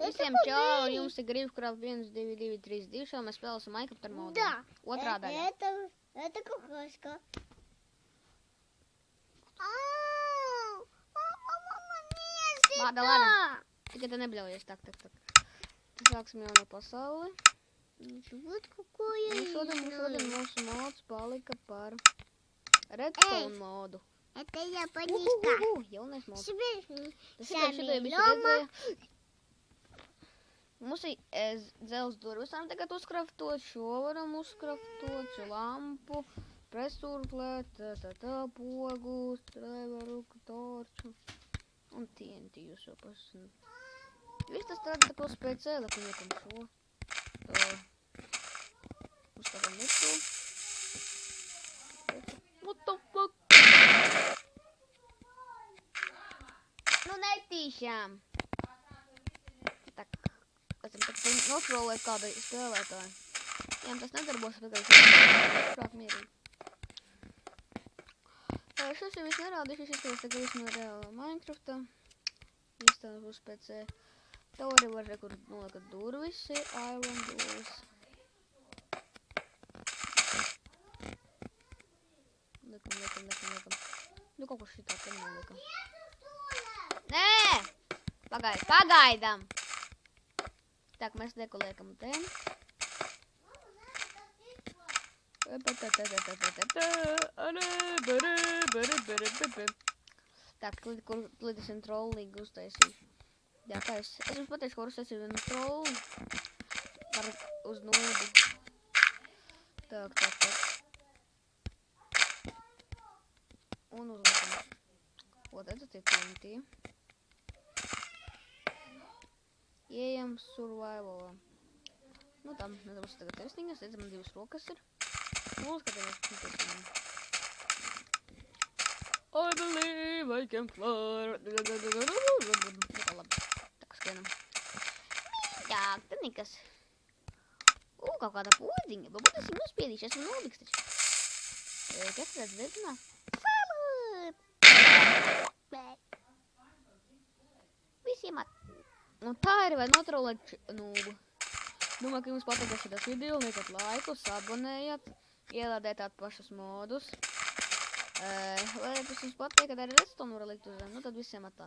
Visiem čau, un jums ir Grīvskrāp 1, 2, 2, 3, 2, šā mēs spēlēsim Minecraft ar modiem. Да. Otrā daļa. Это кукушка. Lāda, lāda. Tikai te nebļaujies, tak. Tad sāksim jau no pasauli. Вот какое Un šodien mūsu mods palika par redstone modu. Это японишка. Jaunais mods. Смешно. Tas tikai šito jau visu redzēja. Mums ir dzels durvis, varam tagad uzkraftot, šo varam uzkraftot, šo lampu, presurflēt, pogu, streveru, torču un TNT jūs jau paši. Viss tas tāda tā ko spēcēla, ka niekam šo. Uzkraftam visu. What the fuck? Nu netīšām. Esam tak notrolēt kādu spēlētāju. Jā, tas nedarbos, bet prāt mierīgi. Šos jau viss nerādīšu, šis izskatās tagad viss no reāla Minecrafta. Viss tā būs pēc teorija var rekur nolikat durvis, iron durvis. Liekam. Nu kaut ko šitā te noliekam. Nē! Pagaidam! Так, mēs neko liekam te. Так, līdz esam trollīgi uztaisīšu. Jā, kā es jums pateikšu, ka uztaisīju vienu trollu. Par uz nūdu. Tak. Un uzliekam. O, redzat, ir TNT. Ejam survivalā. Nu tam, nedaudz tagad taisnīgas, redzam, divas rokas ir. Nu, skatāmies, I believe I can fly. Tā labi. Tā skrienam. Jā, tad nekas. Kaut kāda podziņa. Varbūt esam nospiedīši, esmu noliks taču. Kas tāds dedzinās? Visiem Nu tā ir, vai notrolēt nūbu. Domāju, ka jums patīk šitas video, liekat laiku, abonējat, ielādēt pašus modus. Lai jums patīk, kad arī redstone var likt uz zem, nu tad visiem atā.